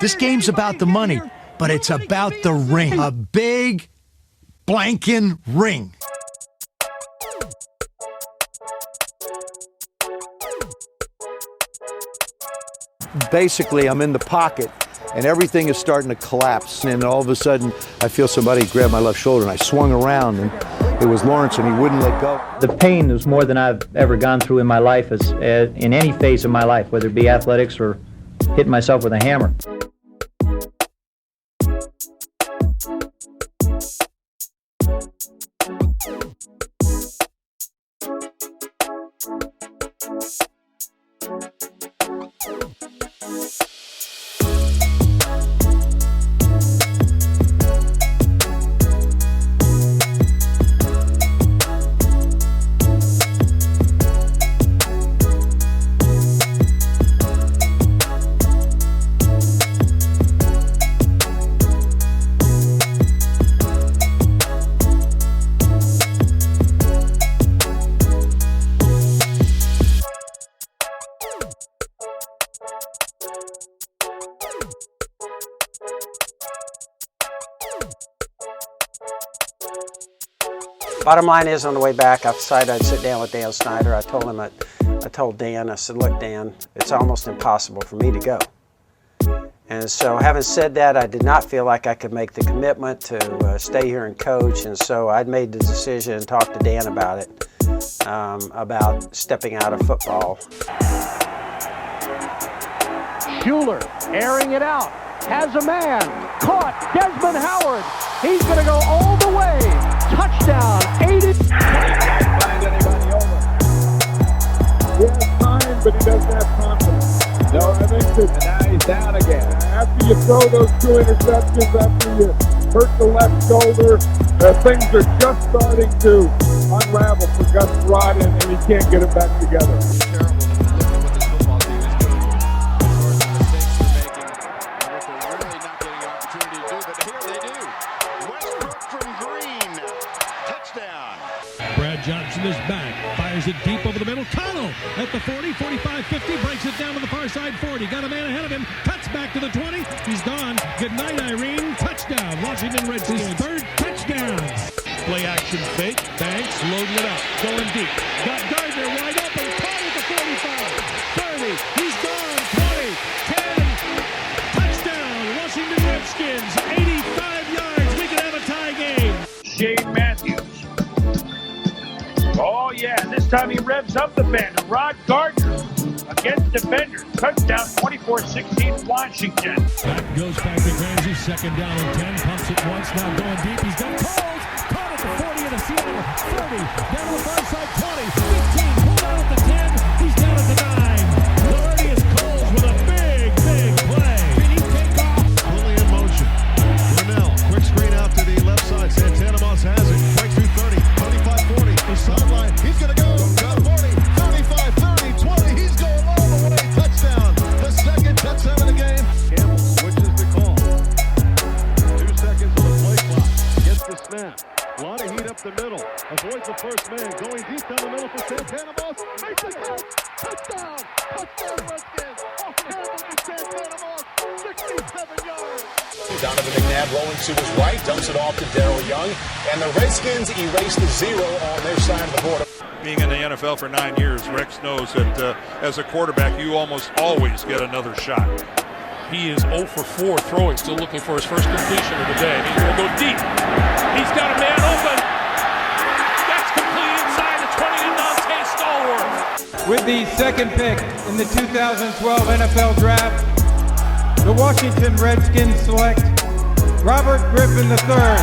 This game's about the money, but it's about the ring. A big blanking ring. Basically, I'm in the pocket, and everything is starting to collapse. And all of a sudden, I feel somebody grab my left shoulder, and I swung around, and it was Lawrence, and he wouldn't let go. The pain is more than I've ever gone through in my life, in any phase of my life, whether it be athletics or hitting myself with a hammer. Bottom line is, on the way back, I decided I'd sit down with Dan Snyder. I told Dan, I said, look, Dan, it's almost impossible for me to go. And so having said that, I did not feel like I could make the commitment to stay here and coach. And so I'd made the decision and talked to Dan about it, about stepping out of football. Schuler airing it out, has a man, caught, Desmond Howard. He's going to go all the way. Touchdown, 80. He can't find anybody over. He has time, but he doesn't have confidence. No, I think that, and now he's down again. After you throw those 2 interceptions, after you hurt the left shoulder, things are just starting to unravel for Gus Rodden, and he can't get it back together. Johnson is back, fires it deep over the middle. Connell at the 40, 45, 50, breaks it down to the far side 40. Got a man ahead of him, cuts back to the 20. He's gone. Good night, Irene. Touchdown. Washington Redskins. Third touchdown. Play action fake. Banks loading it up. Going deep. Got Gardner wide open. Caught at the 45. 30. He's gone. 20. 10. Touchdown. Washington Redskins. 85 yards. We could have a tie game. Shane Matthews. Oh, yeah, this time he revs up the bend. Rod Gardner against defenders. Touchdown, 24-16 Washington. Back goes Patrick Ramsey, second down and 10. Pumps it once, now going deep. He's got calls. Caught at the 40 of the Seattle. 30, down to the far side, 20, 15. Pulled out at the 10. He's down at the 9. Laurentius Coles with a big play. Did he take off? Fully in motion. Brunell, quick screen out to the left side. Santana Moss has it. Breaks through 30, 25, 40. The sideline. He's going to go. Got 40, 35, 30, 20. He's going all the way. Touchdown. The second touchdown of the game. Campbell switches the call. 2 seconds on the play clock. Gets the snap. A lot of heat up the middle. Avoids the first man. Going deep down the middle for Santana Moss. Makes the catch. Touchdown. Touchdown Redskins. Off Campbell to Santana Moss. 67 yards. Donovan McNabb rolling to his right, dumps it off to Darrell Young, and the Redskins erase the 0 on their side of the border. Being in the NFL for 9 years, Rex knows that as a quarterback, you almost always get another shot. He is 0 for 4 throwing, still looking for his first completion of the day. He's going to go deep. He's got a man open. That's complete inside the 20 and Dante Stallworth. With the second pick in the 2012 NFL Draft, the Washington Redskins select Robert Griffin III.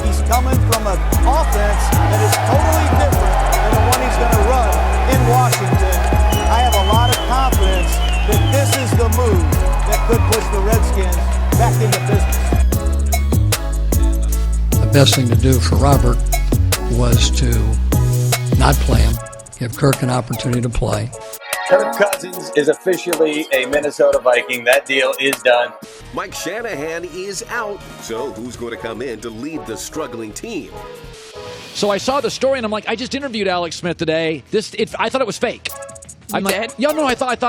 He's coming from an offense that is totally different than the one he's going to run in Washington. I have a lot of confidence that this is the move that could push the Redskins back into business. The best thing to do for Robert was to not play him, give Kirk an opportunity to play. Kirk Cousins is officially a Minnesota Viking. That deal is done. Mike Shanahan is out. So who's going to come in to lead the struggling team? So I saw the story and I'm like, I just interviewed Alex Smith today. I thought it was fake. I'm like, yeah, no, I thought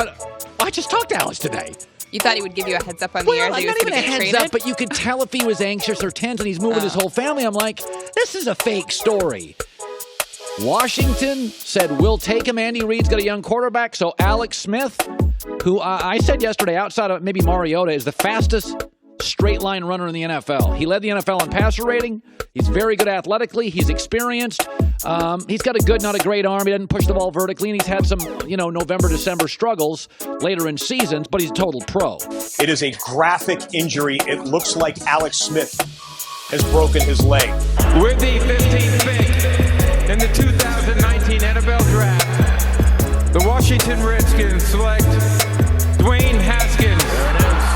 I just talked to Alex today. You thought he would give you a heads up on the air that he was not going even to a get heads traded? up, but you could tell if he was anxious or tense and he's moving his whole family. I'm like, this is a fake story. Washington said, we'll take him. Andy Reid's got a young quarterback. So Alex Smith, who I said yesterday, outside of maybe Mariota, is the fastest straight line runner in the NFL. He led the NFL in passer rating. He's very good athletically. He's experienced. He's got a good, not a great arm. He doesn't push the ball vertically, and he's had some, November, December struggles later in seasons, but he's a total pro. It is a graphic injury. It looks like Alex Smith has broken his leg. With the 15th pick in the 2019 NFL Draft, the Washington Redskins select Dwayne Haskins,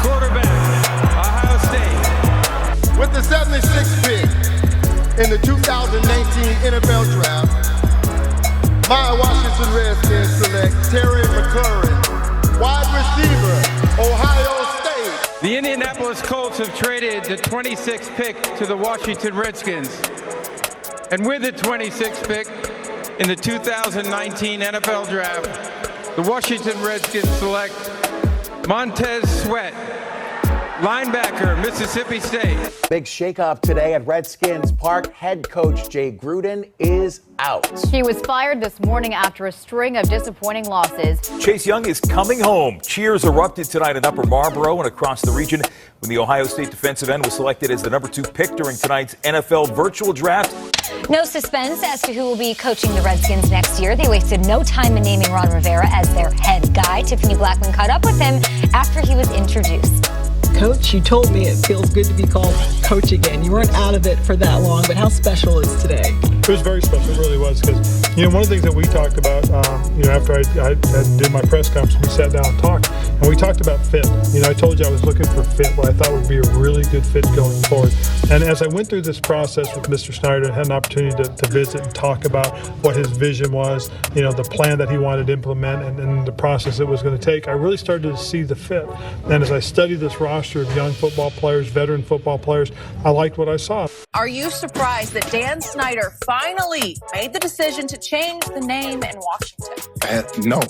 quarterback, Ohio State. With the 76th pick in the 2019 NFL Draft, my Washington Redskins select Terry McLaurin, wide receiver, Ohio State. The Indianapolis Colts have traded the 26th pick to the Washington Redskins. And with the 26th pick in the 2019 NFL Draft, the Washington Redskins select Montez Sweat, linebacker, Mississippi State. Big shakeup today at Redskins Park. Head coach Jay Gruden is out. He was fired this morning after a string of disappointing losses. Chase Young is coming home. Cheers erupted tonight in Upper Marlboro and across the region when the Ohio State defensive end was selected as the number 2 pick during tonight's NFL virtual draft. No suspense as to who will be coaching the Redskins next year. They wasted no time in naming Ron Rivera as their head guy. Tiffany Blackman caught up with him after he was introduced. Coach, you told me it feels good to be called Coach again. You weren't out of it for that long, but how special is today? It was very special, it really was, because, one of the things that we talked about, after I did my press conference, we sat down and talked, and we talked about fit. I told you I was looking for fit, what I thought would be a really good fit going forward. And as I went through this process with Mr. Snyder, I had an opportunity to visit and talk about what his vision was, the plan that he wanted to implement and the process it was going to take. I really started to see the fit. And as I studied this roster of young football players, veteran football players, I liked what I saw. Are you surprised that Dan Snyder finally made the decision to change the name in Washington? No.